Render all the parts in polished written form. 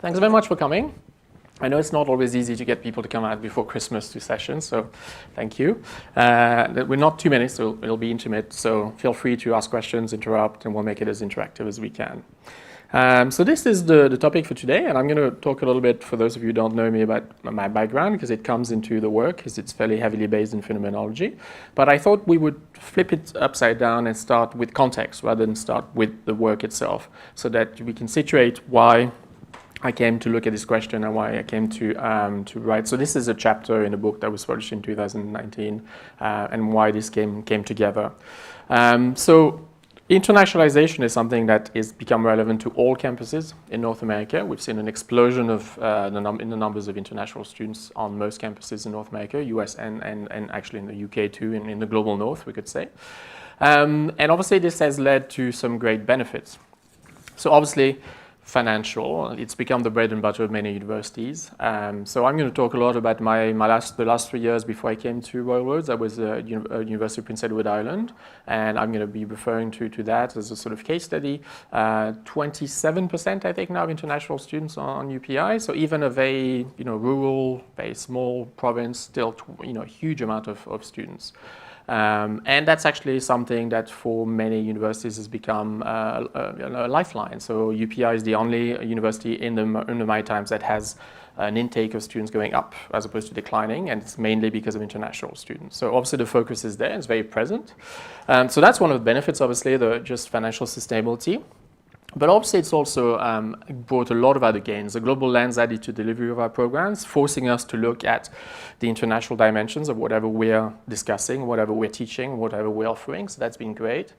Thanks very much for coming. I know it's not always easy to get people to come out before Christmas to sessions, so thank you. We're not too many, so it'll be intimate, so feel free to ask questions, interrupt, and we'll make it as interactive as we can. So this is the topic for today, and I'm going to talk a little bit, for those of you who don't know me, about my background, because it comes into the work, because it's fairly heavily based in phenomenology. But I thought we would flip it upside down and start with context, rather than start with the work itself, so that we can situate why I came to look at this question and why I came to write. So this is a chapter in a book that was published in 2019, and why this came together. So internationalization is something that has become relevant to all campuses in North America. We've seen an explosion of in the numbers of international students on most campuses in North America, US and actually in the UK too, in the global north, we could say. And obviously this has led to some great benefits. So obviously, financial. It's become the bread and butter of many universities. So I'm going to talk a lot about the last 3 years before I came to Royal Roads. I was at University of Prince Edward Island, and I'm going to be referring to that as a sort of case study. 27%, I think, now of international students on UPI. So even a very rural, very small province, still a huge amount of students. And that's actually something that for many universities has become a lifeline. So UPI is the only university in the Maritimes that has an intake of students going up as opposed to declining, and it's mainly because of international students. So obviously the focus is there, it's very present. So that's one of the benefits, obviously, the just financial sustainability. But obviously it's also brought a lot of other gains. A global lens added to delivery of our programs, forcing us to look at the international dimensions of whatever we're discussing, whatever we're teaching, whatever we're offering. So that's been great.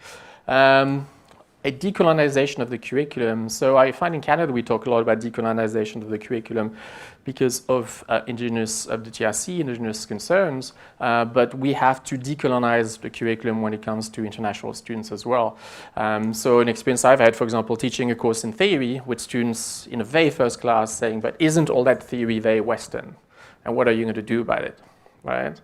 A decolonization of the curriculum. So I find in Canada we talk a lot about decolonization of the curriculum because of the TRC, indigenous concerns, but we have to decolonize the curriculum when it comes to international students as well. So an experience I've had, for example, teaching a course in theory with students in a very first class saying, but isn't all that theory very Western? And what are you going to do about it? Right?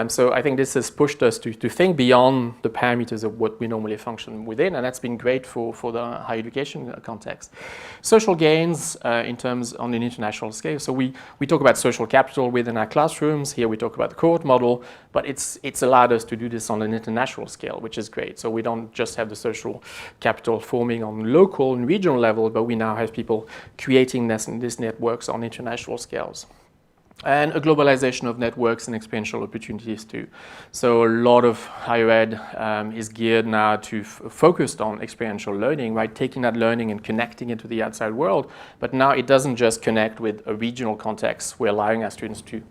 So I think this has pushed us to think beyond the parameters of what we normally function within, and that's been great for the higher education context. Social gains in terms on an international scale. So we talk about social capital within our classrooms. Here we talk about the cohort model, but it's allowed us to do this on an international scale, which is great. So we don't just have the social capital forming on local and regional level, but we now have people creating these networks on international scales. And a globalization of networks and experiential opportunities too. So a lot of higher ed is geared now to focused on experiential learning, right? Taking that learning and connecting it to the outside world. But now it doesn't just connect with a regional context. We're allowing our students to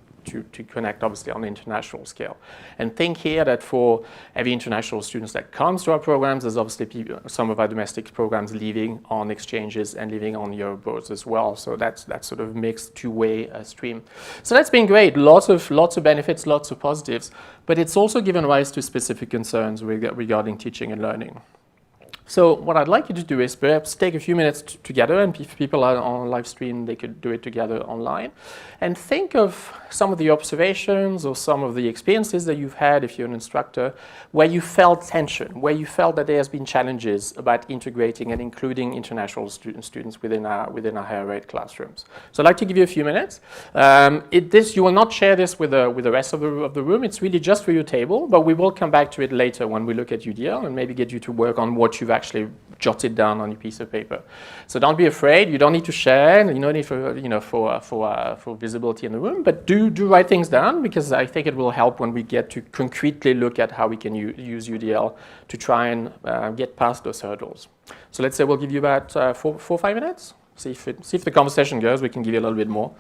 connect, obviously, on the international scale. And think here that for every international students that comes to our programs, there's obviously some of our domestic programs leaving on exchanges and leaving on Euroboards as well. So that's that sort of mixed two-way stream. So that's been great. Lots of benefits, lots of positives. But it's also given rise to specific concerns regarding teaching and learning. So what I'd like you to do is perhaps take a few minutes together, and if people are on live stream, they could do it together online, and think of some of the observations or some of the experiences that you've had if you're an instructor, where you felt tension, where you felt that there has been challenges about integrating and including international students within our higher ed classrooms. So I'd like to give you a few minutes. You will not share this with the rest of the room. It's really just for your table, but we will come back to it later when we look at UDL and maybe get you to work on what you've actually jotted down on your piece of paper. So don't be afraid. You don't need to share. You don't need for visibility in the room, but do write things down, because I think it will help when we get to concretely look at how we can use UDL to try and get past those hurdles. So let's say we'll give you about 4 or 5 minutes. See if the conversation goes. We can give you a little bit more.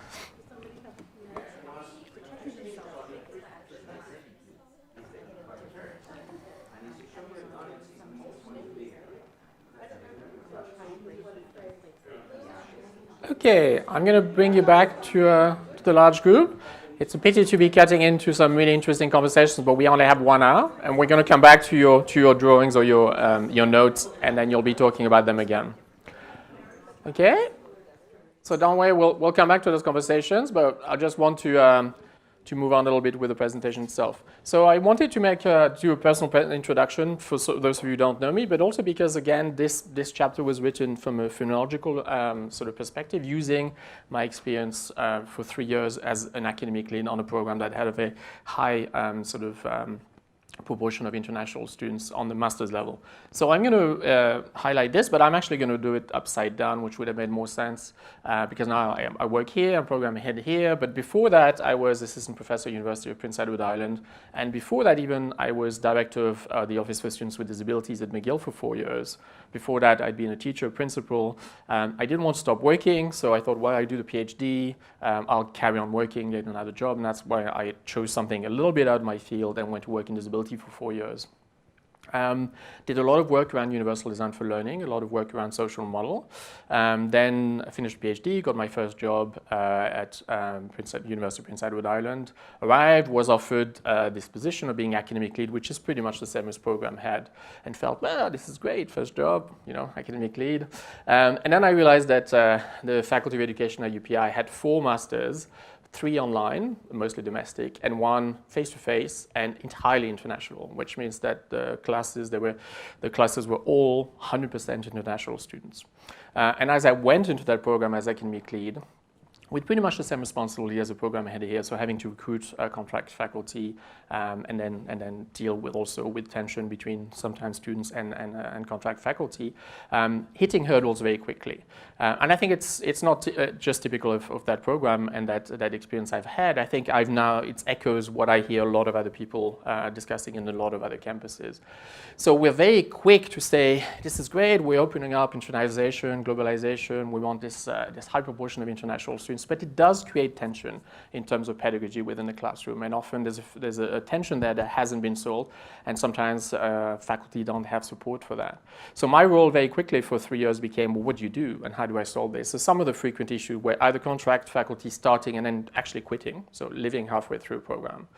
Okay, I'm going to bring you back to the large group. It's a pity to be cutting into some really interesting conversations, but we only have 1 hour, and we're going to come back to your drawings or your notes, and then you'll be talking about them again. Okay? So don't worry, we'll come back to those conversations, but I just want to to move on a little bit with the presentation itself. So I wanted to do a personal introduction for those of you who don't know me, but also because, again, this chapter was written from a phenomenological sort of perspective, using my experience for 3 years as an academic lead on a program that had a very high proportion of international students on the master's level. So I'm going to highlight this, but I'm actually going to do it upside down, which would have made more sense because now I work here, I'm program head here, but before that I was assistant professor at University of Prince Edward Island, and before that even I was director of the Office for Students with Disabilities at McGill for 4 years. Before that I'd been a teacher, principal. I didn't want to stop working, so I thought, well, I do the PhD, I'll carry on working, get another job, and that's why I chose something a little bit out of my field and went to work in disability for 4 years. Did a lot of work around universal design for learning, a lot of work around social model. Then I finished PhD, got my first job at University of Prince Edward Island. Arrived, was offered this position of being academic lead, which is pretty much the same as program head, and felt, well, this is great, first job, you know, academic lead. And then I realized that the Faculty of Education at UPI had 4 masters, 3 online, mostly domestic, and 1 face-to-face and entirely international, which means that the classes were all 100% international students. And as I went into that program as academic lead, with pretty much the same responsibility as a program head here, so having to recruit contract faculty and then deal with also with tension between sometimes students and contract faculty, hitting hurdles very quickly. And I think it's not just typical of that program and that experience I've had. I think it echoes what I hear a lot of other people discussing in a lot of other campuses. So we're very quick to say, this is great, we're opening up internationalization, globalization, we want this high proportion of international students, but it does create tension in terms of pedagogy within the classroom, and often there's a tension there that hasn't been solved, and sometimes faculty don't have support for that. So my role very quickly for 3 years became, well, what do you do and how do I solve this? So some of the frequent issues were either contract faculty starting and then actually quitting, so leaving halfway through a program,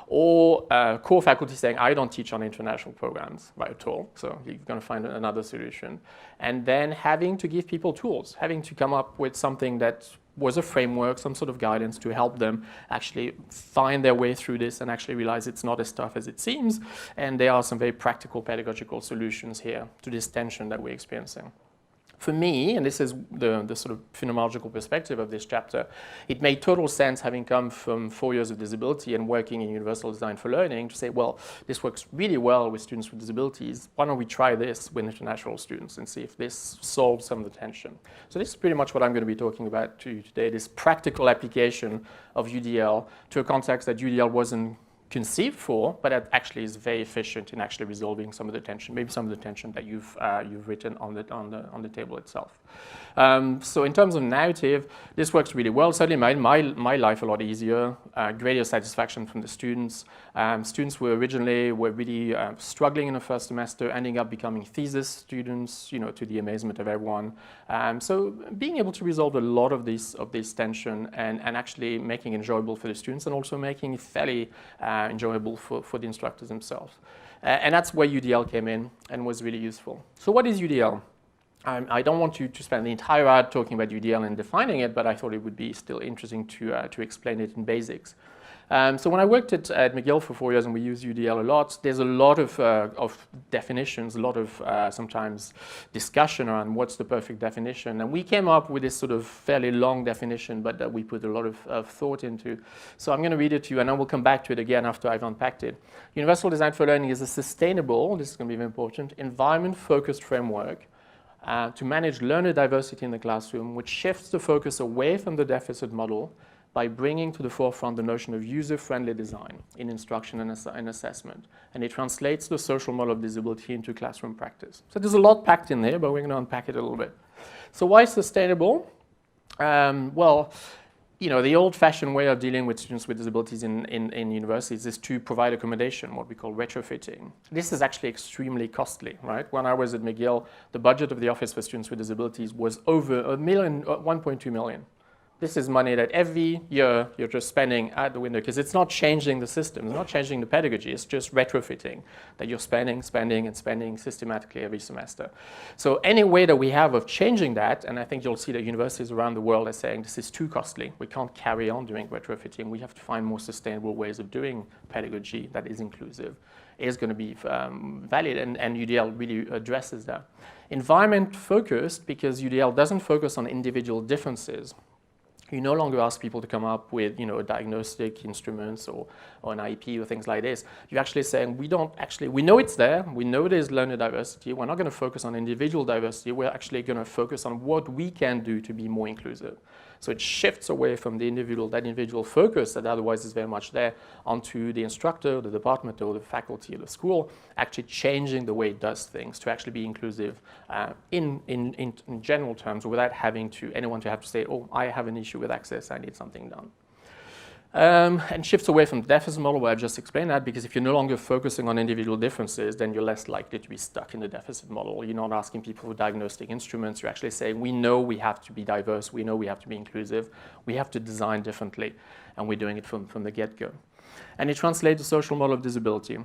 or core faculty saying, I don't teach on international programs right at all, so you're going to find another solution. And then having to give people tools, having to come up with something that was a framework, some sort of guidance to help them actually find their way through this and actually realize it's not as tough as it seems. And there are some very practical pedagogical solutions here to this tension that we're experiencing. For me, and this is the sort of phenomenological perspective of this chapter, it made total sense, having come from 4 years of disability and working in universal design for learning, to say, well, this works really well with students with disabilities. Why don't we try this with international students and see if this solves some of the tension? So this is pretty much what I'm going to be talking about to you today, this practical application of UDL to a context that UDL wasn't conceived for, but that actually is very efficient in actually resolving some of the tension, maybe some of the tension that you've written on the table itself. So in terms of narrative, this works really well. Certainly made my life a lot easier, greater satisfaction from the students. Students were really struggling in the first semester, ending up becoming thesis students, you know, to the amazement of everyone. So being able to resolve a lot of this tension and actually making it enjoyable for the students, and also making it fairly enjoyable for the instructors themselves. And that's where UDL came in and was really useful. So what is UDL? I don't want you to spend the entire hour talking about UDL and defining it, but I thought it would be still interesting to explain it in basics. So when I worked at McGill for 4 years and we use UDL a lot, there's a lot of definitions, a lot of sometimes discussion around what's the perfect definition. And we came up with this sort of fairly long definition, but that we put a lot of thought into. So I'm going to read it to you, and I will come back to it again after I've unpacked it. Universal Design for Learning is a sustainable, this is going to be very important, environment-focused framework to manage learner diversity in the classroom, which shifts the focus away from the deficit model by bringing to the forefront the notion of user-friendly design in instruction and assessment. And it translates the social model of disability into classroom practice. So there's a lot packed in there, but we're going to unpack it a little bit. So why sustainable? Well, you know, the old-fashioned way of dealing with students with disabilities in universities is to provide accommodation, what we call retrofitting. This is actually extremely costly, right? When I was at McGill, the budget of the Office for Students with Disabilities was over $1.2 million. This is money that every year you're just spending out the window because it's not changing the system, it's not changing the pedagogy, it's just retrofitting that you're spending systematically every semester. So any way that we have of changing that, and I think you'll see that universities around the world are saying this is too costly, we can't carry on doing retrofitting, we have to find more sustainable ways of doing pedagogy that is inclusive, is going to be valid, and UDL really addresses that. Environment focused, because UDL doesn't focus on individual differences. You no longer ask people to come up with, diagnostic instruments or an IEP or things like this. You're actually saying, we know it's there, we know there's learner diversity, we're not going to focus on individual diversity, we're actually going to focus on what we can do to be more inclusive. So it shifts away from that individual focus that otherwise is very much there, onto the instructor, the department, or the faculty of the school, actually changing the way it does things to actually be inclusive in general terms, without having anyone to have to say, oh, I have an issue with access, I need something done. And shifts away from the deficit model, where I just explained that, because if you're no longer focusing on individual differences, then you're less likely to be stuck in the deficit model. You're not asking people for diagnostic instruments. You're actually saying, we know we have to be diverse, we know we have to be inclusive, we have to design differently, and we're doing it from the get-go. And it translates to social model of disability.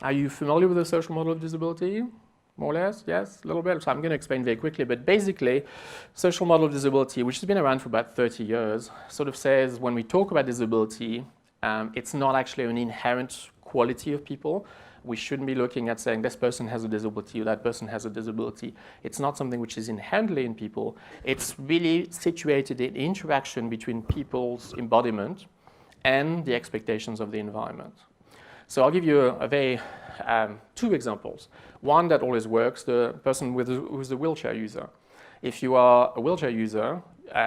Are you familiar with the social model of disability? More or less, yes, a little bit. So I'm going to explain very quickly, but basically, social model of disability, which has been around for about 30 years, sort of says when we talk about disability, it's not actually an inherent quality of people. We shouldn't be looking at saying this person has a disability or that person has a disability. It's not something which is inherently in people. It's really situated in interaction between people's embodiment and the expectations of the environment. So I'll give you two examples. One that always works, the person who's a wheelchair user. If you are a wheelchair user,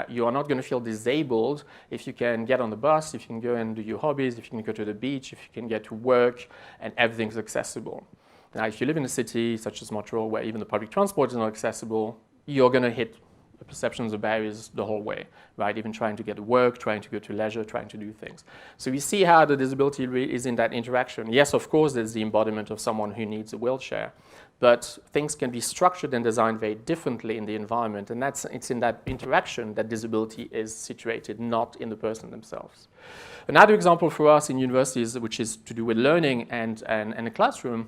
you are not going to feel disabled if you can get on the bus, if you can go and do your hobbies, if you can go to the beach, if you can get to work, and everything's accessible. Now, if you live in a city such as Montreal, where even the public transport is not accessible, you're going to hit the perceptions of barriers the whole way, right? Even trying to get to work, trying to go to leisure, trying to do things. So we see how the disability is in that interaction. Yes, of course, there's the embodiment of someone who needs a wheelchair, but things can be structured and designed very differently in the environment, and it's in that interaction that disability is situated, not in the person themselves. Another example for us in universities, which is to do with learning and a classroom,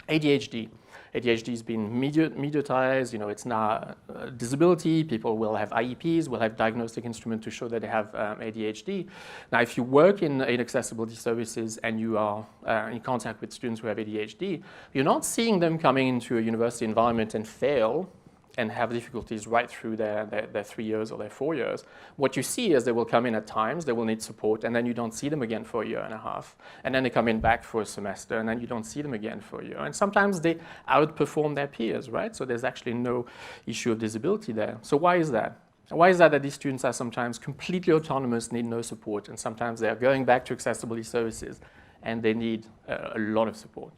ADHD. ADHD has been mediatized, it's now a disability. People will have IEPs, will have diagnostic instruments to show that they have ADHD. Now, if you work in accessibility services and you are in contact with students who have ADHD, you're not seeing them coming into a university environment and fail and have difficulties right through their 3 years or their 4 years. What you see is they will come in at times, they will need support, and then you don't see them again for a year and a half. And then they come in back for a semester, and then you don't see them again for a year. And sometimes they outperform their peers, right? So there's actually no issue of disability there. So why is that? Why is that these students are sometimes completely autonomous, need no support, and sometimes they are going back to accessibility services, and they need a lot of support?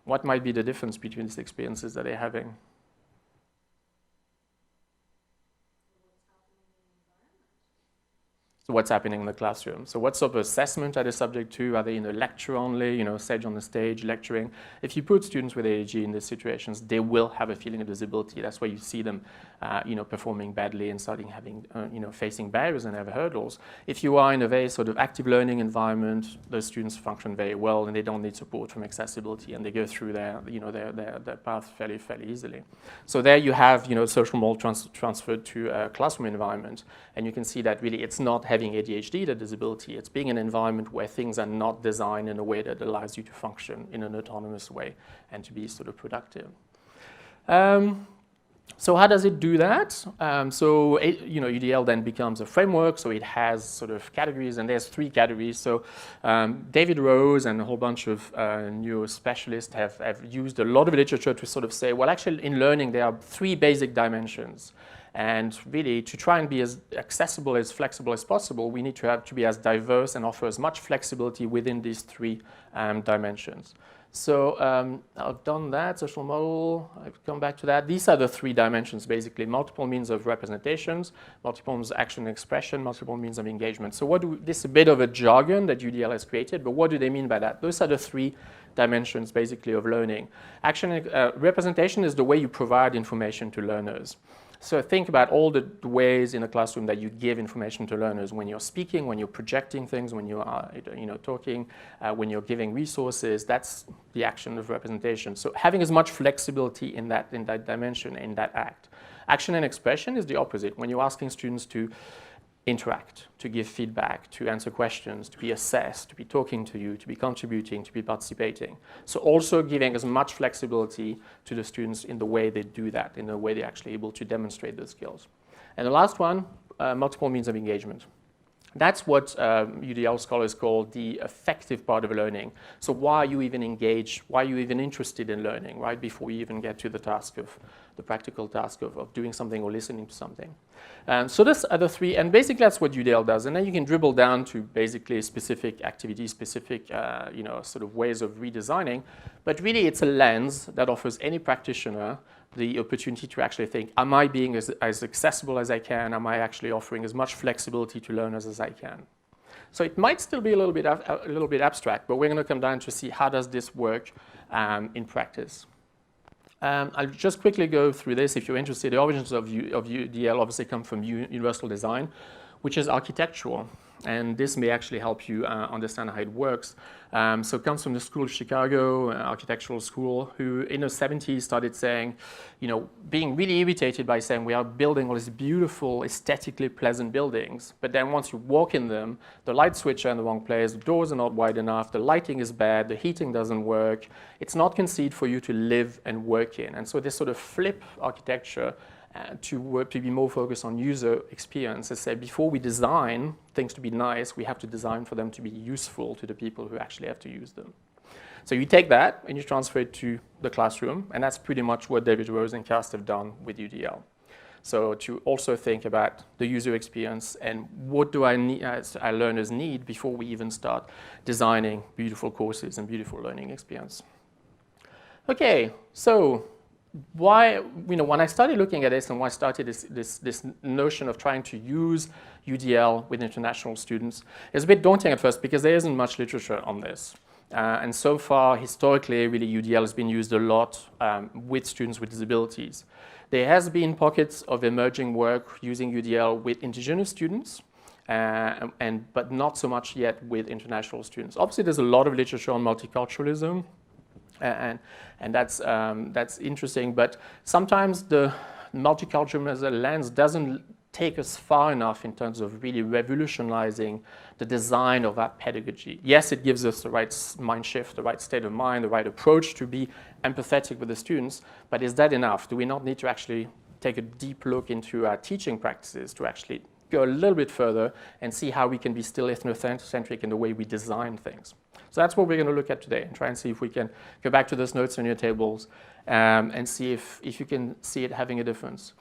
What might be the difference between these experiences that they're having? So what's happening in the classroom? So what sort of assessment are they subject to? Are they in a lecture only, stage on the stage, lecturing? If you put students with ADHD in these situations, they will have a feeling of disability. That's why you see them, performing badly and starting having, facing barriers and have hurdles. If you are in a very sort of active learning environment, those students function very well and they don't need support from accessibility and they go through their path fairly easily. So there you have, social model transferred to a classroom environment, and you can see that really it's not having ADHD, the disability, it's being an environment where things are not designed in a way that allows you to function in an autonomous way and to be sort of productive. So how does it do that? UDL then becomes a framework, so it has sort of categories, and there's 3 categories. So David Rose and a whole bunch of neurospecialists have used a lot of literature to sort of say, well, actually in learning there are 3 basic dimensions. And really, to try and be as accessible, as flexible as possible, we need to be as diverse and offer as much flexibility within these 3 dimensions. So I've done that, social model, I've come back to that. These are the 3 dimensions, basically. Multiple means of representations, multiple means of action and expression, multiple means of engagement. So this is a bit of a jargon that UDL has created, but what do they mean by that? Those are the 3 dimensions, basically, of learning. Representation is the way you provide information to learners. So think about all the ways in a classroom that you give information to learners when you're speaking, when you're projecting things, when you are talking, when you're giving resources. That's the action of representation. So having as much flexibility in that dimension, in that act. Action and expression is the opposite. When you're asking students to interact, to give feedback, to answer questions, to be assessed, to be talking to you, to be contributing, to be participating. So also giving as much flexibility to the students in the way they do that, in the way they're actually able to demonstrate those skills. And the last one, multiple means of engagement. That's what UDL scholars call the effective part of learning. So why are you even engaged? Why are you even interested in learning, right? Before you even get to the task of the practical task of doing something or listening to something. So those are the three, and basically that's what UDL does. And then you can dribble down to basically specific activities, specific sort of ways of redesigning. But really it's a lens that offers any practitioner the opportunity to actually think, am I being as accessible as I can? Am I actually offering as much flexibility to learners as I can? So it might still be a little bit abstract, but we're going to come down to see how does this work in practice. I'll just quickly go through this if you're interested. The origins of UDL obviously come from universal design, which is architectural. And this may actually help you understand how it works. So it comes from the School of Chicago, architectural school, who in the 70s started saying, being really irritated by saying we are building all these beautiful, aesthetically pleasant buildings, but then once you walk in them, the light switches are in the wrong place, the doors are not wide enough, the lighting is bad, the heating doesn't work. It's not conceived for you to live and work in. And so this sort of flip architecture to be more focused on user experience. As I say, before we design things to be nice, we have to design for them to be useful to the people who actually have to use them. So you take that and you transfer it to the classroom, and that's pretty much what David Rose and Cast have done with UDL. So to also think about the user experience and what do our learners need before we even start designing beautiful courses and beautiful learning experience. Okay, so why, when I started looking at this and when I started this notion of trying to use UDL with international students, it's a bit daunting at first because there isn't much literature on this. And so far, historically, really UDL has been used a lot with students with disabilities. There has been pockets of emerging work using UDL with indigenous students, but not so much yet with international students. Obviously, there's a lot of literature on multiculturalism, and that's interesting, but sometimes the multiculturalism as a lens doesn't take us far enough in terms of really revolutionizing the design of our pedagogy. Yes, it gives us the right mind shift, the right state of mind, the right approach to be empathetic with the students, but is that enough? Do we not need to actually take a deep look into our teaching practices to actually go a little bit further and see how we can be still ethnocentric in the way we design things? So that's what we're going to look at today and try and see if we can go back to those notes on your tables and see if you can see it having a difference.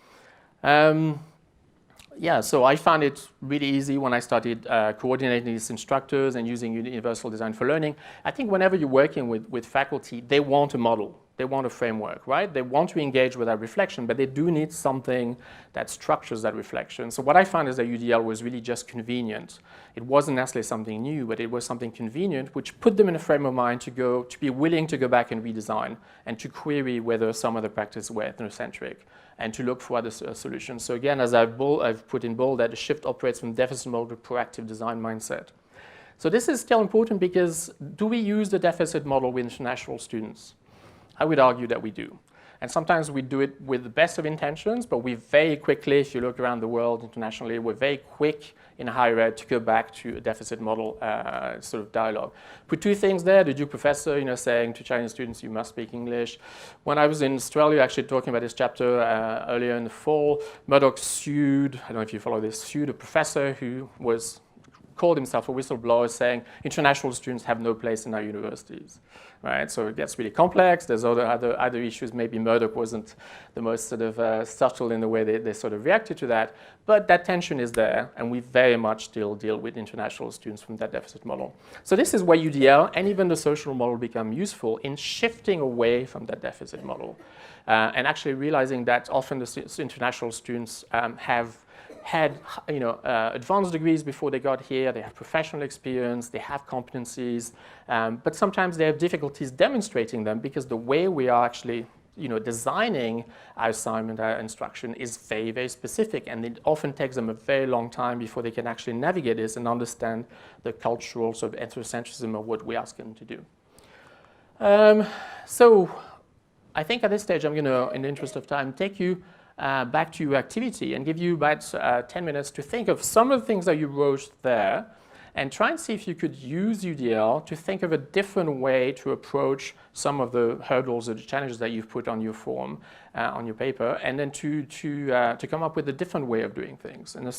So I found it really easy when I started coordinating these instructors and using universal design for learning. I think whenever you're working with faculty, they want a model. They want a framework, right? They want to engage with that reflection, but they do need something that structures that reflection. So what I found is that UDL was really just convenient. It wasn't necessarily something new, but it was something convenient, which put them in a frame of mind to be willing to go back and redesign and to query whether some of the practices were ethnocentric and to look for other solutions. So again, as I've put in bold, that the shift operates from deficit model to proactive design mindset. So this is still important because do we use the deficit model with international students? I would argue that we do. And sometimes we do it with the best of intentions, but we very quickly, if you look around the world internationally, we're very quick in higher ed to go back to a deficit model sort of dialogue. Put two things there, the Duke professor, saying to Chinese students, you must speak English. When I was in Australia, actually talking about this chapter earlier in the fall, Murdoch sued, I don't know if you follow this, sued a professor who called himself a whistleblower saying international students have no place in our universities, right? So it gets really complex. There's other issues. Maybe Murdoch wasn't the most sort of subtle in the way they sort of reacted to that, but that tension is there, and we very much still deal with international students from that deficit model. So this is where UDL and even the social model become useful in shifting away from that deficit model and actually realizing that often the international students have had advanced degrees before they got here, they have professional experience, they have competencies, but sometimes they have difficulties demonstrating them because the way we are actually designing our assignment, our instruction is very, very specific, and it often takes them a very long time before they can actually navigate this and understand the cultural sort of ethnocentrism of what we ask them to do. So I think at this stage, I'm going to, in the interest of time, take you back to your activity and give you about 10 minutes to think of some of the things that you wrote there and try and see if you could use UDL to think of a different way to approach some of the hurdles or the challenges that you've put on your form, on your paper, and then to come up with a different way of doing things and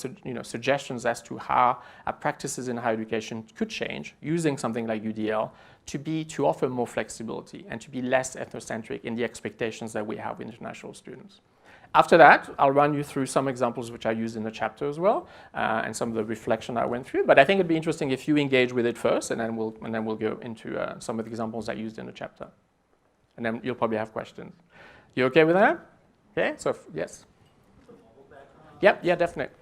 suggestions as to how our practices in higher education could change using something like UDL to offer more flexibility and to be less ethnocentric in the expectations that we have with international students. After that, I'll run you through some examples which I used in the chapter as well, and some of the reflection I went through. But I think it'd be interesting if you engage with it first, and then we'll go into some of the examples I used in the chapter. And then you'll probably have questions. You okay with that? Okay, so yes. Yep, yeah, definitely.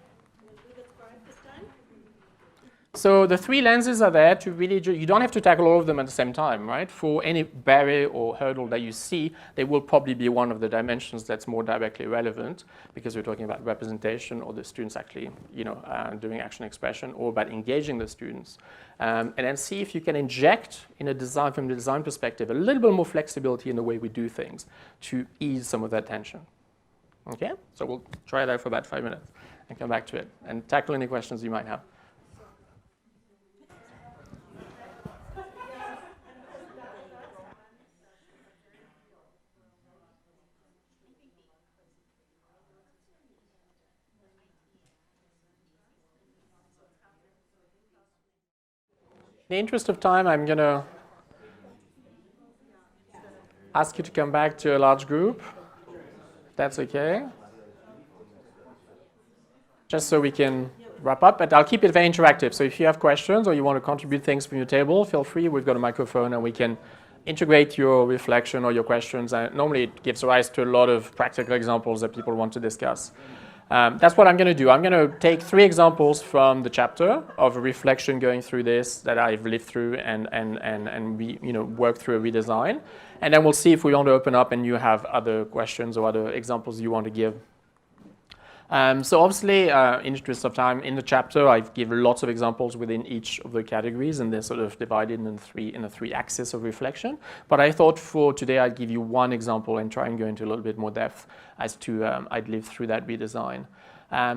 So the three lenses are there to really, you don't have to tackle all of them at the same time, right? For any barrier or hurdle that you see, there will probably be one of the dimensions that's more directly relevant because we're talking about representation or the students actually, doing action expression, or about engaging the students. And then see if you can inject from the design perspective, a little bit more flexibility in the way we do things to ease some of that tension. Okay, so we'll try that for about 5 minutes and come back to it and tackle any questions you might have. In the interest of time, I'm going to ask you to come back to a large group, if that's okay. Just so we can wrap up, but I'll keep it very interactive. So if you have questions or you want to contribute things from your table, feel free. We've got a microphone and we can integrate your reflection or your questions. And normally it gives rise to a lot of practical examples that people want to discuss. That's what I'm going to do. I'm going to take 3 examples from the chapter of a reflection going through this that I've lived through and worked through a redesign. And then we'll see if we want to open up and you have other questions or other examples you want to give. So obviously, in interest of time, in the chapter, I've given lots of examples within each of the categories, and they're sort of divided in the three axes of reflection. But I thought for today, I'd give you one example and try and go into a little bit more depth as to I'd lived through that redesign.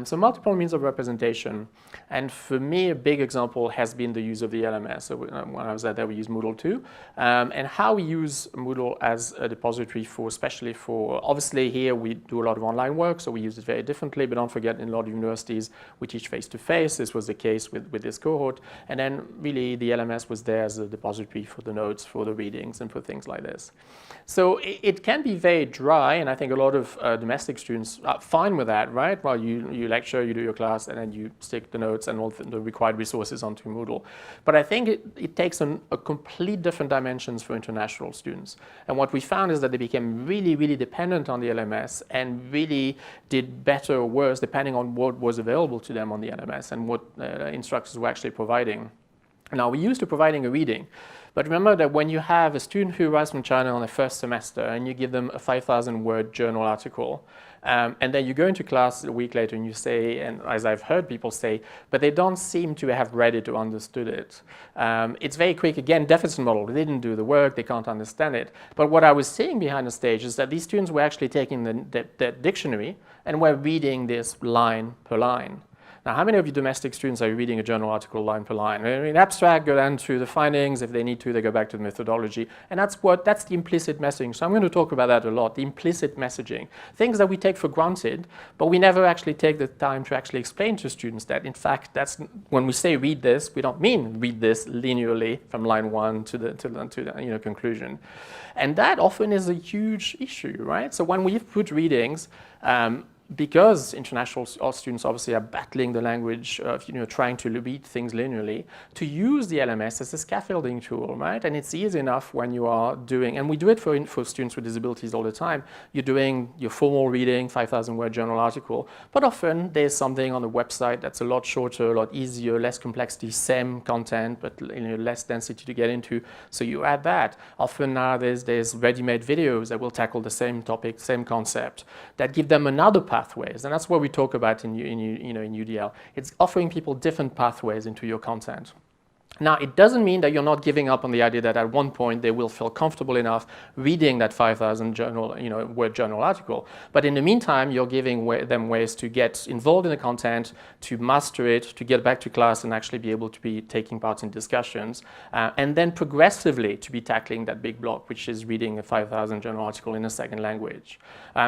So multiple means of representation. And for me, a big example has been the use of the LMS. So when I was there, we used Moodle too. And how we use Moodle as a depository especially for, obviously here we do a lot of online work, so we use it very differently, but don't forget in a lot of universities, we teach face-to-face. This was the case with this cohort. And then really the LMS was there as a depository for the notes, for the readings, and for things like this. So it can be very dry, and I think a lot of domestic students are fine with that, right? Well, you lecture, you do your class, and then you stick the notes and all the required resources onto Moodle. But I think it takes a complete different dimensions for international students. And what we found is that they became really, really dependent on the LMS and really did better or worse depending on what was available to them on the LMS and what instructors were actually providing. Now, we're used to providing a reading. But remember that when you have a student who arrives from China on their first semester and you give them a 5,000-word journal article, and then you go into class a week later and you say, and as I've heard people say, but they don't seem to have read it or understood it. It's very quick, again, deficit model. They didn't do the work, they can't understand it. But what I was seeing behind the stage is that these students were actually taking the dictionary and were reading this line per line. Now, how many of you domestic students are reading a journal article line per line? In abstract, go down to the findings. If they need to, they go back to the methodology. And that's the implicit messaging. So I'm going to talk about that a lot, the implicit messaging. Things that we take for granted, but we never actually take the time to actually explain to students that, in fact, that's when we say read this, we don't mean read this linearly from line 1 to the conclusion. And that often is a huge issue, right? So when we put readings, because international students obviously are battling the language of, trying to read things linearly, to use the LMS as a scaffolding tool, right? And it's easy enough when you are doing, and we do it for students with disabilities all the time. You're doing your formal reading, 5,000-word journal article, but often there's something on the website that's a lot shorter, a lot easier, less complexity, same content, but less density to get into. So you add that. Often now there's ready-made videos that will tackle the same topic, same concept, that give them another pathways, and that's what we talk about in UDL. It's offering people different pathways into your content. Now, it doesn't mean that you're not giving up on the idea that at one point they will feel comfortable enough reading that 5,000 word journal article. But in the meantime, you're giving them ways to get involved in the content, to master it, to get back to class and actually be able to be taking part in discussions, and then progressively to be tackling that big block, which is reading a 5,000 journal article in a second language.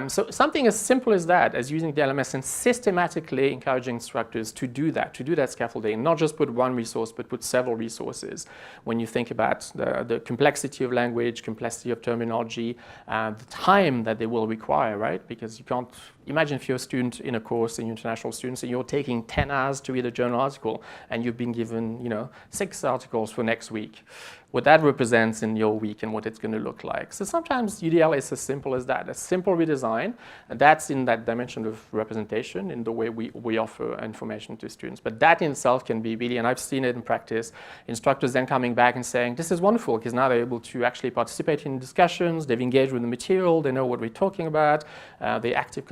So something as simple as that, as using the LMS and systematically encouraging instructors to do that scaffolding, not just put one resource, but put several resources. When you think about the complexity of language, complexity of terminology, the time that they will require, right? Because you can't imagine if you're a student in a course, and you're international students, and you're taking 10 hours to read a journal article, and you've been given, 6 articles for next week. What that represents in your week and what it's going to look like. So sometimes UDL is as simple as that, a simple redesign, and that's in that dimension of representation in the way we offer information to students. But that in itself can be really, and I've seen it in practice, instructors then coming back and saying, this is wonderful, because now they're able to actually participate in discussions, they've engaged with the material, they know what we're talking about, they're actively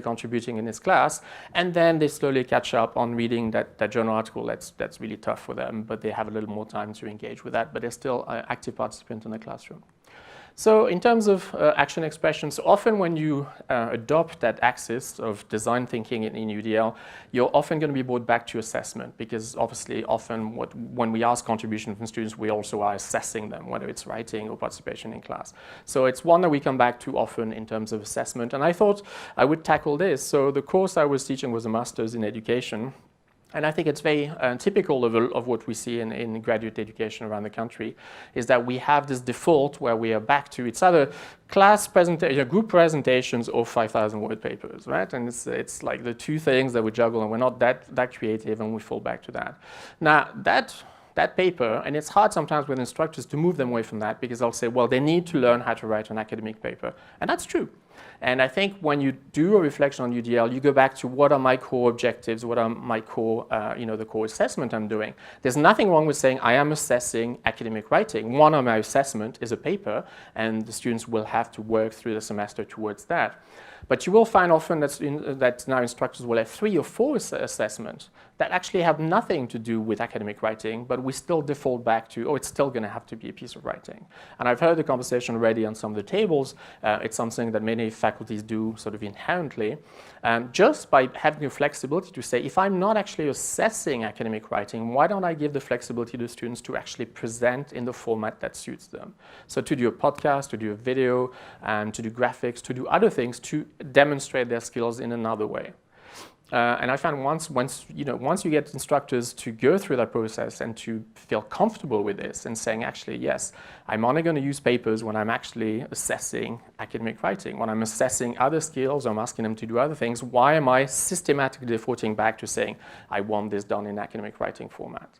contributing in this class, and then they slowly catch up on reading that journal article that's really tough for them, but they have a little more time to engage with that, but they're still active participants in the classroom. So in terms of action expressions, often when you adopt that axis of design thinking in UDL, you're often going to be brought back to assessment, because obviously often when we ask contribution from students, we also are assessing them, whether it's writing or participation in class. So it's one that we come back to often in terms of assessment, and I thought I would tackle this. So the course I was teaching was a master's in education. And I think it's very typical of what we see in graduate education around the country, is that we have this default where we are back to, it's either class presentation, group presentations, or 5,000-word papers, right? And it's like the two things that we juggle, and we're not that creative, and we fall back to that. Now, that paper, and it's hard sometimes with instructors to move them away from that, because they'll say, well, they need to learn how to write an academic paper. And that's true. And I think when you do a reflection on UDL, you go back to what are my core objectives, what are my core, the core assessment I'm doing. There's nothing wrong with saying I am assessing academic writing. One of my assessment is a paper, and the students will have to work through the semester towards that. But you will find often that now instructors will have 3 or 4 assessments that actually have nothing to do with academic writing, but we still default back to, it's still going to have to be a piece of writing. And I've heard the conversation already on some of the tables. It's something that many faculties do sort of inherently. Just by having the flexibility to say, if I'm not actually assessing academic writing, why don't I give the flexibility to students to actually present in the format that suits them? So to do a podcast, to do a video, to do graphics, to do other things, to demonstrate their skills in another way. And I found once you get instructors to go through that process and to feel comfortable with this and saying, actually, yes, I'm only going to use papers when I'm actually assessing academic writing. When I'm assessing other skills, I'm asking them to do other things. Why am I systematically defaulting back to saying, I want this done in academic writing format?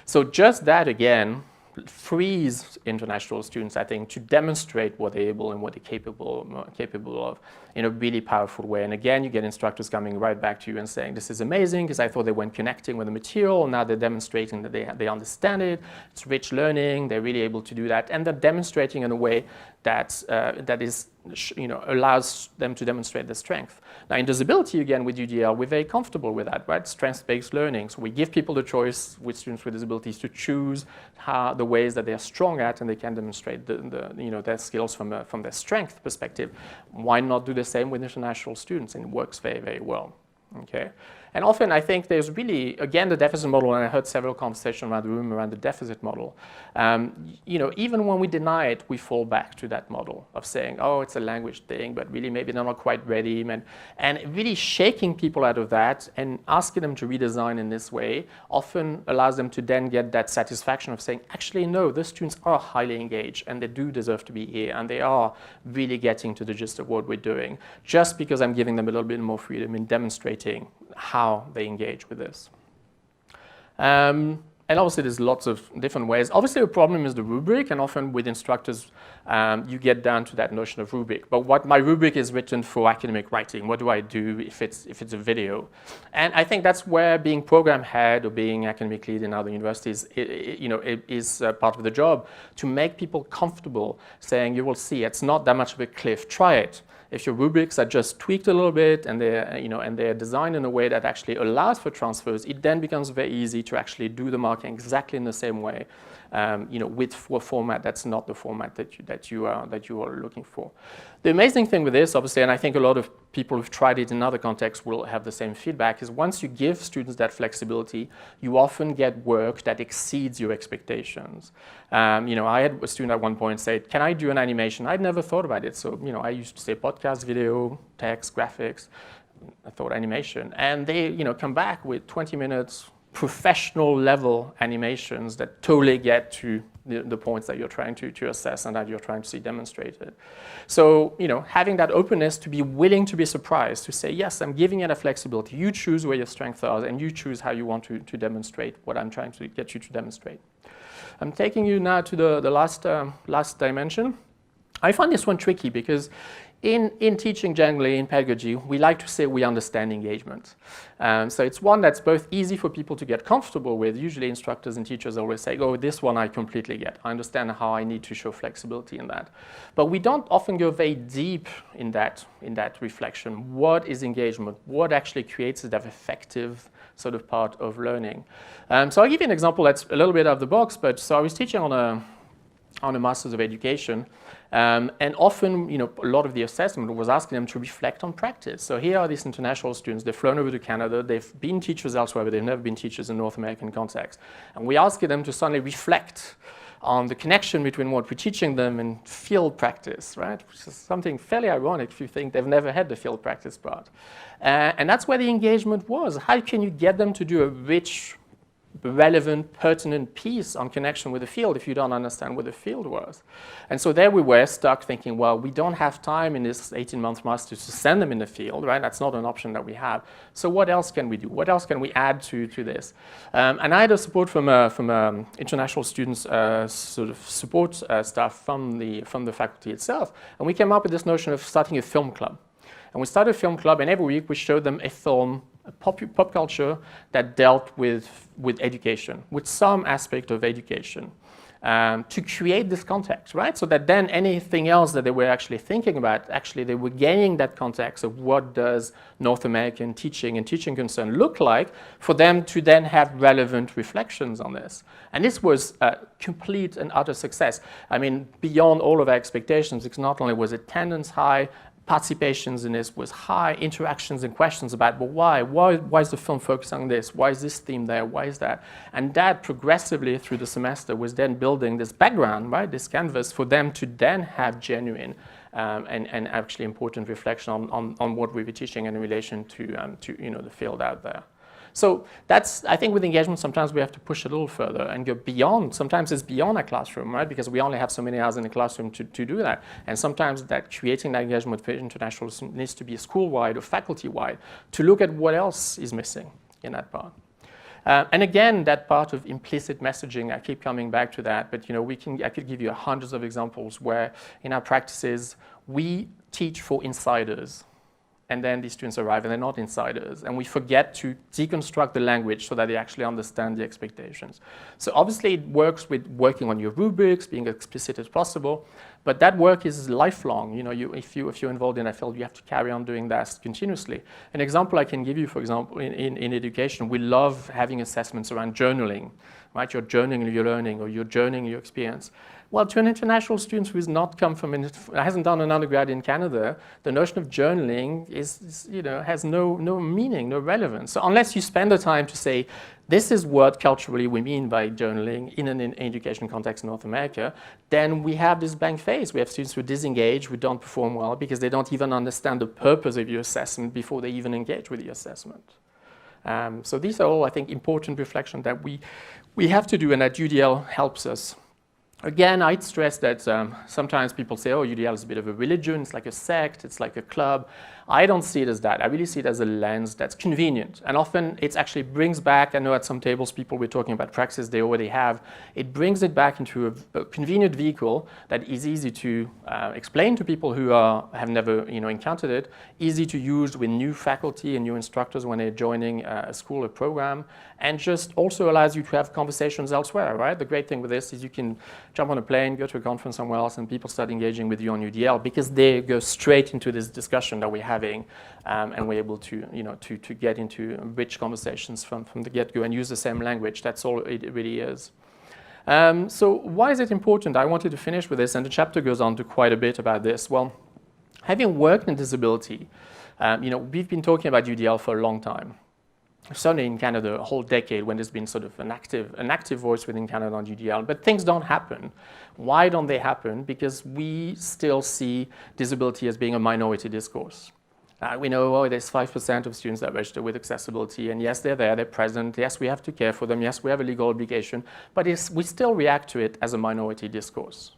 So just that, again, frees international students, I think, to demonstrate what they're able and what they're capable of in a really powerful way. And again, you get instructors coming right back to you and saying, this is amazing, because I thought they weren't connecting with the material. Now they're demonstrating that they understand it. It's rich learning. They're really able to do that. And they're demonstrating in a way that allows them to demonstrate their strength. Now, in disability, again, with UDL, we're very comfortable with that, right? Strength-based learning. So we give people the choice with students with disabilities to choose the ways that they're strong at, and they can demonstrate their skills from their strength perspective. Why not do the same with international students? And it works very, very well. Okay. And often I think there's really, again, the deficit model, and I heard several conversations around the room around the deficit model. Even when we deny it, we fall back to that model of saying, oh, it's a language thing, but really maybe they're not quite ready. And really shaking people out of that and asking them to redesign in this way often allows them to then get that satisfaction of saying, actually, no, the students are highly engaged and they do deserve to be here and they are really getting to the gist of what we're doing, just because I'm giving them a little bit more freedom in demonstrating how they engage with this. And obviously, there's lots of different ways. Obviously, the problem is the rubric, and often with instructors, you get down to that notion of rubric. But what my rubric is written for academic writing. What do I do if it's a video? And I think that's where being program head or being academic lead in other universities, is part of the job, to make people comfortable saying, you will see, it's not that much of a cliff. Try it. If your rubrics are just tweaked a little bit and they're designed in a way that actually allows for transfers, it then becomes very easy to actually do the marking exactly in the same way, with a format that's not the format that you are looking for. The amazing thing with this, obviously, and I think a lot of people who've tried it in other contexts will have the same feedback, is once you give students that flexibility, you often get work that exceeds your expectations. I had a student at one point say, can I do an animation? I'd never thought about it. So, I used to say podcast, video, text, graphics. I thought animation. And they, come back with 20 minutes professional level animations that totally get to the points that you're trying to assess and that you're trying to see demonstrated. So, having that openness to be willing to be surprised, to say, yes, I'm giving you that flexibility. You choose where your strengths are and you choose how you want to demonstrate what I'm trying to get you to demonstrate. I'm taking you now to the last dimension. I find this one tricky because in teaching generally, in pedagogy, we like to say we understand engagement. So it's one that's both easy for people to get comfortable with. Usually instructors and teachers always say, oh, this one I completely get. I understand how I need to show flexibility in that. But we don't often go very deep in that reflection. What is engagement? What actually creates that effective sort of part of learning? So I'll give you an example that's a little bit out of the box, but so I was teaching on a Master's of Education. And often, a lot of the assessment was asking them to reflect on practice. So here are these international students. They've flown over to Canada. They've been teachers elsewhere, but they've never been teachers in North American context. And we ask them to suddenly reflect on the connection between what we're teaching them and field practice, right? Which is something fairly ironic if you think they've never had the field practice part. And that's where the engagement was. How can you get them to do a rich, relevant, pertinent piece on connection with the field if you don't understand what the field was? And so there we were stuck thinking, well, we don't have time in this 18-month master to send them in the field, right? That's not an option that we have. So what else can we do? What else can we add to this? And I had a support from international students sort of support staff from the faculty itself. And we came up with this notion of starting a film club. And we started a film club, and every week we showed them a film, pop culture that dealt with education, with some aspect of education, to create this context, right? So that then anything else that they were actually thinking about, actually they were gaining that context of what does North American teaching and teaching concern look like for them to then have relevant reflections on this. And this was a complete and utter success. I mean, beyond all of our expectations, because not only was attendance high, participations in this was high, interactions and questions about, well, why is the film focused on this? Why is this theme there? Why is that? And that progressively through the semester was then building this background, right, this canvas for them to then have genuine and actually important reflection on what we were teaching in relation to the field out there. So that's, I think with engagement, sometimes we have to push a little further and go beyond. Sometimes it's beyond a classroom, right? Because we only have so many hours in the classroom to do that. And sometimes that creating that engagement with internationals needs to be school-wide or faculty-wide to look at what else is missing in that part. And again, that part of implicit messaging, I keep coming back to that, but I could give you hundreds of examples where in our practices, we teach for insiders. And then these students arrive and they're not insiders. And we forget to deconstruct the language so that they actually understand the expectations. So obviously it works with working on your rubrics, being explicit as possible, but that work is lifelong. If you're involved in a field, you have to carry on doing that continuously. An example I can give you, for example, in education, we love having assessments around journaling, right? You're journaling your learning or you're journaling your experience. Well, to an international student who has not come from, hasn't done an undergrad in Canada, the notion of journaling has no meaning, no relevance. So unless you spend the time to say, this is what culturally we mean by journaling in an education context in North America, then we have this blank face. We have students who disengage, who don't perform well because they don't even understand the purpose of your assessment before they even engage with the assessment. So these are all, I think, important reflections that we have to do and that UDL helps us. Again, I'd stress that sometimes people say, oh, UDL is a bit of a religion, it's like a sect, it's like a club. I don't see it as that. I really see it as a lens that's convenient. And often it actually brings back, I know at some tables people were talking about practices they already have, it brings it back into a convenient vehicle that is easy to explain to people who have never encountered it, easy to use with new faculty and new instructors when they're joining a school or program, and just also allows you to have conversations elsewhere, right? The great thing with this is you can jump on a plane, go to a conference somewhere else, and people start engaging with you on UDL because they go straight into this discussion that we're having, and we're able to get into rich conversations from the get-go and use the same language. That's all it really is. So why is it important? I wanted to finish with this, and the chapter goes on to quite a bit about this. Well, having worked in disability, we've been talking about UDL for a long time. Certainly in Canada, a whole decade when there's been sort of an active voice within Canada on UDL, but things don't happen. Why don't they happen? Because we still see disability as being a minority discourse. We know, there's 5% of students that register with accessibility, and yes, they're there, they're present, yes, we have to care for them, yes, we have a legal obligation, but we still react to it as a minority discourse.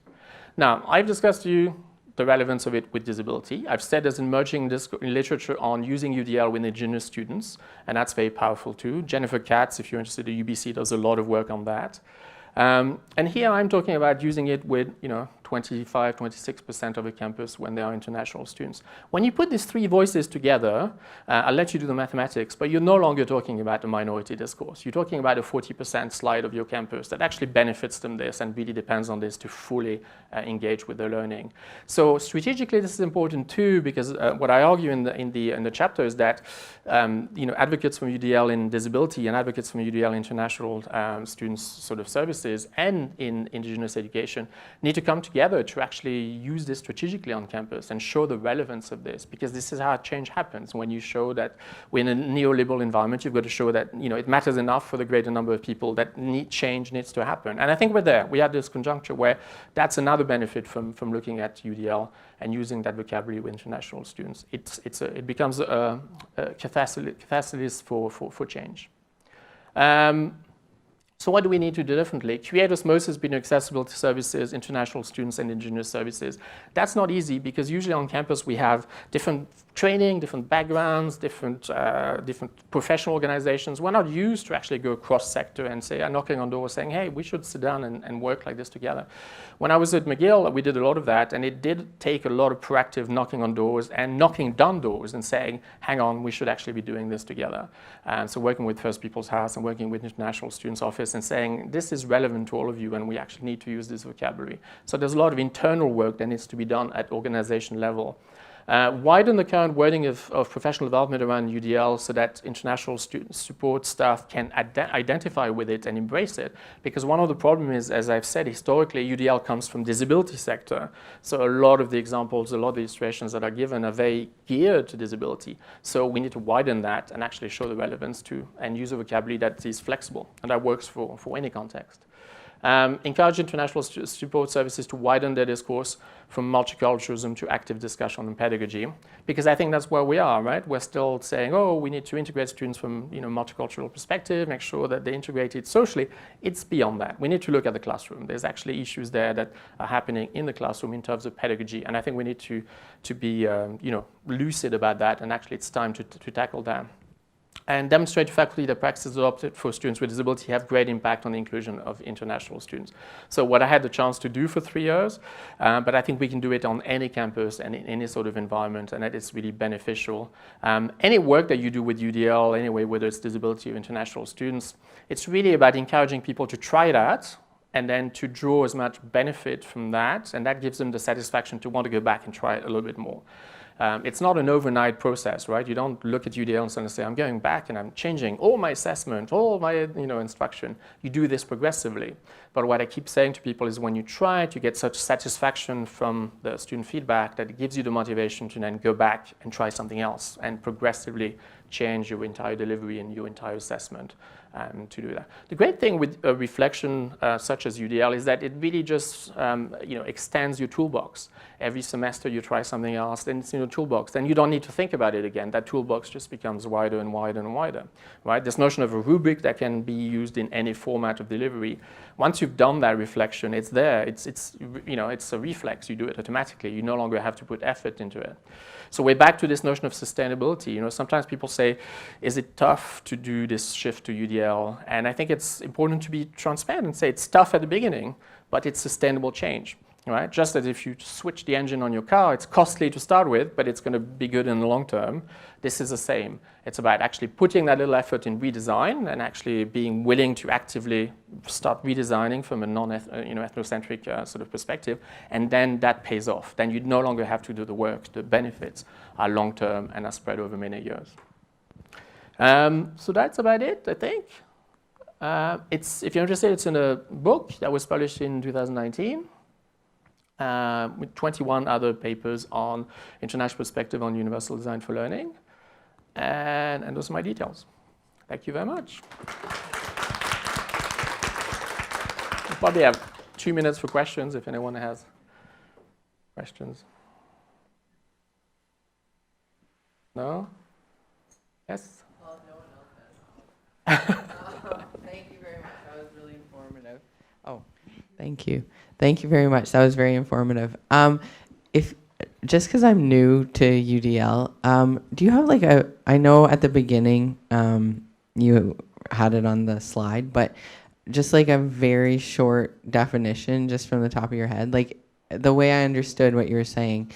Now, I've discussed to you the relevance of it with disability. I've said there's emerging literature on using UDL with Indigenous students, and that's very powerful too. Jennifer Katz, if you're interested at UBC, does a lot of work on that. And here I'm talking about using it with 25, 26% of a campus when they are international students. When you put these three voices together, I'll let you do the mathematics, but you're no longer talking about a minority discourse. You're talking about a 40% slide of your campus that actually benefits them this and really depends on this to fully engage with their learning. So strategically, this is important too, because what I argue in the chapter is that advocates from UDL in disability and advocates from UDL international students sort of services and in Indigenous education need to come together to actually use this strategically on campus and show the relevance of this, because this is how change happens. When you show that we're in a neoliberal environment, you've got to show that it matters enough for the greater number of people that change needs to happen. And I think we're there. We have this conjuncture where that's another benefit from looking at UDL and using that vocabulary with international students. It becomes a catalyst for change. So what do we need to do differently? Create osmosis between accessibility services, international students, and Indigenous services. That's not easy because usually on campus we have different training, different backgrounds, different professional organizations. We're not used to actually go cross-sector and say, knocking on doors saying, hey, we should sit down and work like this together. When I was at McGill, we did a lot of that, and it did take a lot of proactive knocking on doors and knocking down doors and saying, hang on, we should actually be doing this together. So working with First People's House and working with International Students Office and saying, this is relevant to all of you and we actually need to use this vocabulary. So there's a lot of internal work that needs to be done at organization level. Widen the current wording of professional development around UDL so that international student support staff can identify with it and embrace it. Because one of the problems is, as I've said, historically, UDL comes from disability sector. So a lot of the examples, a lot of the illustrations that are given are very geared to disability. So we need to widen that and actually show the relevance to and use a vocabulary that is flexible and that works for any context. Encourage international support services to widen their discourse from multiculturalism to active discussion on pedagogy, because I think that's where we are, right? We're still saying, oh, we need to integrate students from multicultural perspective, make sure that they integrate it socially. It's beyond that. We need to look at the classroom. There's actually issues there that are happening in the classroom in terms of pedagogy, and I think we need to be lucid about that, and actually it's time to tackle that. And demonstrate to faculty that practices adopted for students with disability have great impact on the inclusion of international students. So what I had the chance to do for 3 years, but I think we can do it on any campus and in any sort of environment, and that is really beneficial. Any work that you do with UDL, anyway, whether it's disability or international students, it's really about encouraging people to try that and then to draw as much benefit from that, and that gives them the satisfaction to want to go back and try it a little bit more. It's not an overnight process, right? You don't look at UDL and suddenly say, I'm going back and I'm changing all my assessment, all my instruction. You do this progressively. But what I keep saying to people is when you try to get such satisfaction from the student feedback that it gives you the motivation to then go back and try something else and progressively change your entire delivery and your entire assessment to do that. The great thing with a reflection such as UDL is that it really just extends your toolbox. Every semester you try something else, then it's in your toolbox. Then you don't need to think about it again. That toolbox just becomes wider and wider and wider. Right? This notion of a rubric that can be used in any format of delivery. Once you've done that reflection, it's there. It's a reflex. You do it automatically. You no longer have to put effort into it. So we're back to this notion of sustainability. Sometimes people say, is it tough to do this shift to UDL? And I think it's important to be transparent and say it's tough at the beginning, but it's sustainable change. Right? Just as if you switch the engine on your car, it's costly to start with, but it's going to be good in the long term. This is the same. It's about actually putting that little effort in redesign and actually being willing to actively start redesigning from a non-ethnocentric sort of perspective, and then that pays off. Then you no longer have to do the work. The benefits are long-term and are spread over many years. So that's about it, I think. If you're interested, it's in a book that was published in 2019. With 21 other papers on international perspective on universal design for learning. And those are my details. Thank you very much. We'll probably have 2 minutes for questions if anyone has questions. No? Yes? Well, no one else has. Thank you very much. That was really informative. Oh, thank you. Thank you very much. That was very informative. Just because I'm new to UDL, do you have I know at the beginning you had it on the slide, but just a very short definition just from the top of your head. The way I understood what you were saying,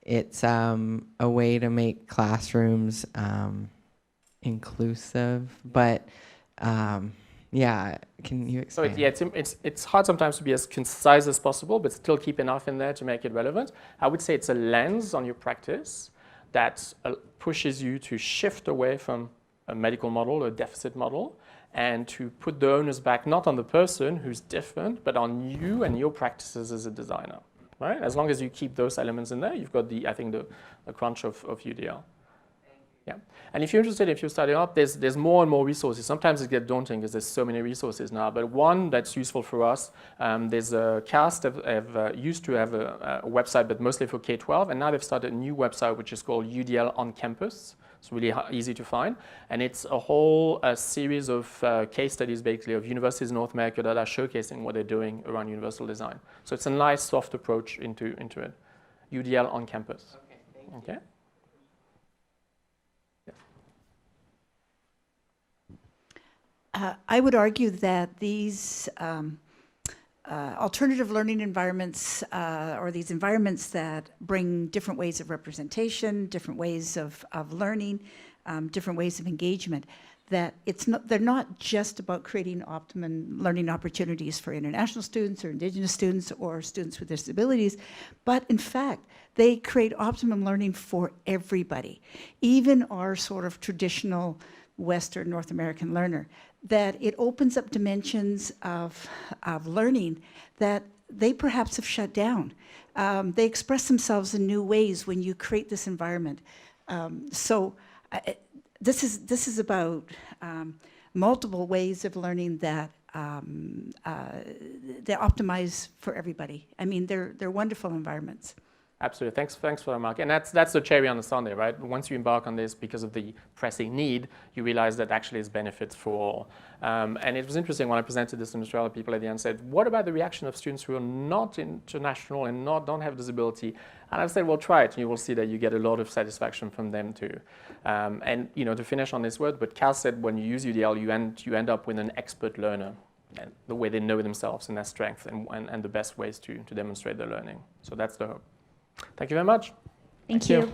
it's a way to make classrooms inclusive, but yeah, can you explain? So it's hard sometimes to be as concise as possible, but still keep enough in there to make it relevant. I would say it's a lens on your practice that pushes you to shift away from a medical model, a deficit model, and to put the onus back not on the person who's different, but on you and your practices as a designer. Right? As long as you keep those elements in there, you've got the crunch of UDL. Yeah. And if you're interested, if you're starting up, there's more and more resources. Sometimes it gets daunting because there's so many resources now. But one that's useful for us, there's a CAST used to have a website, but mostly for K-12. And now they've started a new website, which is called UDL on Campus. It's really easy to find. And it's a whole series of case studies, basically, of universities in North America that are showcasing what they're doing around universal design. So it's a nice, soft approach into it. UDL on Campus. Okay, thank you. Okay? I would argue that these alternative learning environments or these environments that bring different ways of representation, different ways of learning, different ways of engagement, that they're not just about creating optimum learning opportunities for international students or Indigenous students or students with disabilities, but in fact, they create optimum learning for everybody, even our sort of traditional Western North American learner, that it opens up dimensions of learning that they perhaps have shut down. They express themselves in new ways when you create this environment. This is about multiple ways of learning that they optimize for everybody. I mean, they're wonderful environments. Absolutely. Thanks for that, Mark. And that's the cherry on the sundae, right? Once you embark on this because of the pressing need, you realize that actually it's benefits for all. And it was interesting when I presented this to Australian people at the end, said, what about the reaction of students who are not international and don't have disability? And I said, well, try it, and you will see that you get a lot of satisfaction from them too. And to finish on this word, but Cal said when you use UDL, you end up with an expert learner, and the way they know themselves and their strengths and the best ways to demonstrate their learning. So that's the hope. Thank you very much. Thank you.